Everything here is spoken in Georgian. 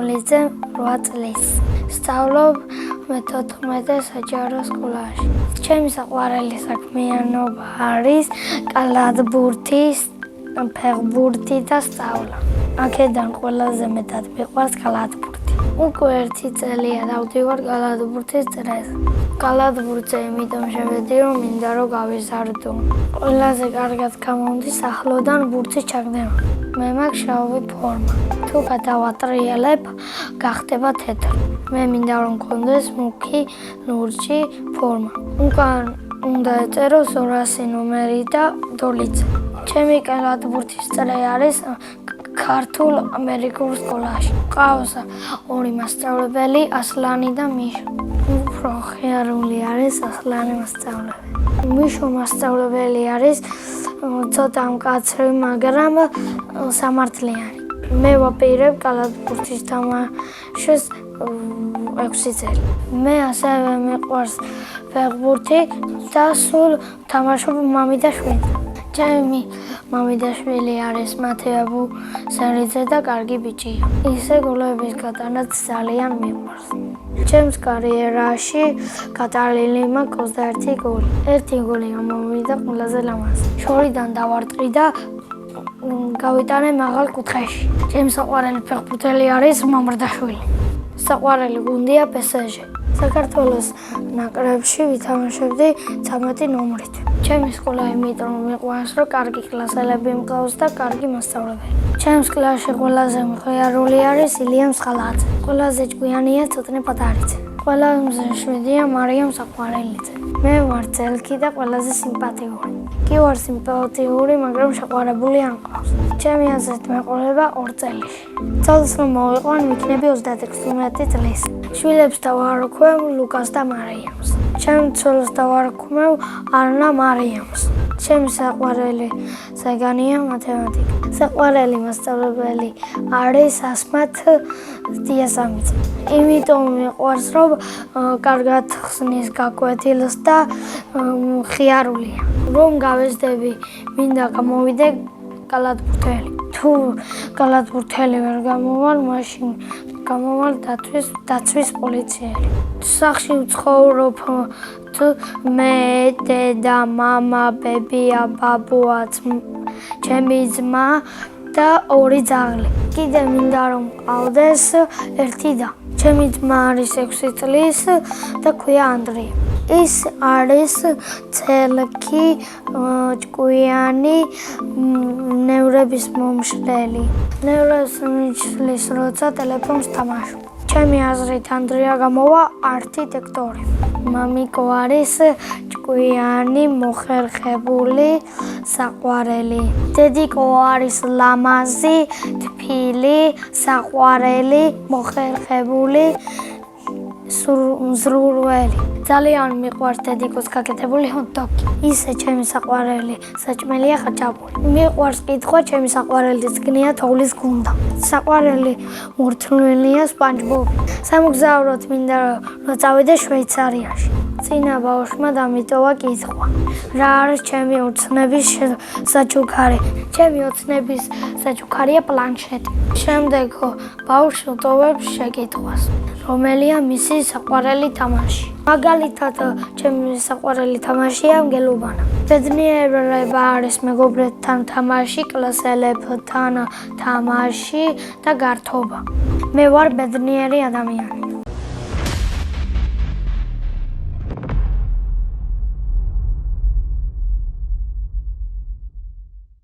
თოლიძე 8 წლის. სწავლობ მე-14 საჯარო სკოლაში. ჩემი საყვარელი საქმიანობა არის კალათბურთის, ფეხბურთი და სწავლა. აქედან ყველაზე მეტად მიყვარს კალათბურთი. უკვე 1 წელია დავდივარ კალათბურთის წრეზე. კალათბურთზე იმიტომ შევედი, რომ მინდა რომ გავიზარდო. ყველაზე კარგად გამომდის ახლოდან ბურთის ჩაგდება. მე მაქვს შავი ფორმა. თუ გადავატრიალებ, გახდება თეთრი. მე მინდა რომ მქონდეს მუქი, ლურჯი ფორმა. უკან უნდა ეწეროს 200 ნომერი და დოლიძე. ჩემი კალათბურთის წრე არის ქართულ ამერიკულ სკოლაში. ყავს 2 მასწავლებელი, ასლანი და მიშა. უფრო ხიარული არის ასლანი მასწავლებელი. მიშო მასწავლებელი არის ცოტა მკაცრი, მაგრამ სამართლიანი. მე ვაპირებ კალათბურთის თამაშს 6 წელი. მე ასევე მიყვარს ფეხბურთი და სულ თამაშობ მამიდაშვილი. ჩემი მამიდაშვილი არის მათეა ბუსერიძე და კარგი ბიჭია. ისე გოლების გატანაც ძალიან მიყვარს. ჩემს კარიერაში გატანილი მაქვს 21 გოლი. 1 გოლი გამოვიდა ყველაზე ლამაზი. შორიდან დავარტყი და გავიტანე მაღალ კუთხეში. ჩემი საყვარელი ფეხბურთელი არის მამრდაშვილი. საყვარელი გუნდია PSG. საქართველოს ნაკრებში ვითამაშებდი 13 ნომრით. ჩემი სკოლა იმიტომ მიყვარს, რომ კარგი კლასელები მყავს და კარგი მასწავლებელი. ჩემს კლასში ყველაზე მხიარული არის ილია მსხალაძე. ყველაზე ჭკვიანია ცოტნე პატარიძე. ყველაზე შვიდია მარიამ საყვარელიძე. მე ვარ ძელქი და ყველაზე სიმპათიური. კი ვარ სიმპათიური, მაგრამ შეყვარებული არ მყავს. ჩემი აზრით მეყოლება 2 წელში. წელს რომ მოვიყვან, ვიქნები 36 წლის. შვილებს დავარქვევ ლუკას და მარიამს. ჩემ ცოლს დავარქვევ არნა მარიამს. ჩემი საყვარელი საგანია მათემატიკა. საყვარელი მასწავლებელი არის ასმათ დიასამიძე. იმიტომ მიყვარს, რომ კარგად ხსნის გაკვეთილს და ხიარულია. რომ გავეზდები, მინდა გამოვიდე კალათბურთელი. თუ კალათბურთელი ვერ გამოვალ, მაშინ გამოვალ დაცვის პოლიციელი. სახლში ვცხოვრობ მე, დედა, მამა, ბებია, ბაბუა, ჩემი ძმა და 2 ძაღლი. კიდე მინდა რომ მყავდეს 1 და. ჩემი ძმა არის 6 წლის და ქვია ანდრია. ის არის ძელქი, ჭკვიანი, ნევრების მომშლელი. ნევრებს მიშლის როცა ტელეფონს თამაშობ. ჩემი აზრით ანდრია გამოვა არქიტექტორი. მამიკო არის ჭკვიანი, მოხერხებული, საყვარელი. დედიკო არის ლამაზი, თბილი, საყვარელი, მოხერხებული, მზრუნველი. ძალიან მიყვარს დედიკოს გაკეთებული ჰოთ-დოგი. ისე ჩემი საყვარელი საჭმელია ხაჭაპური. მიყვარს კითხვა, ჩემი საყვარელი წიგნია თოვლის გუნდა. საყვარელი მურთლველია სპანჯბობი. სამოგზაუროდ მინდა რომ წავიდე შვეიცარიაში. წინა ბავშვმა დამიტოვა კითხვა. რა არის ჩემი ოცნების საჩუქარი? ჩემი ოცნების საჩუქარია პლანშეტი. შემდეგ ბავშვს უტოვებს შეკითხვას, რომელია მისი საყვარელი თამაში. მაგალითად, ჩემი საყვარელი თამაშია მგელუბანა. ბედნიერება არის მეგობრებთან თამაში, კლასელებთან თამაში და გართობა. მე ვარ ბედნიერი ადამიანი.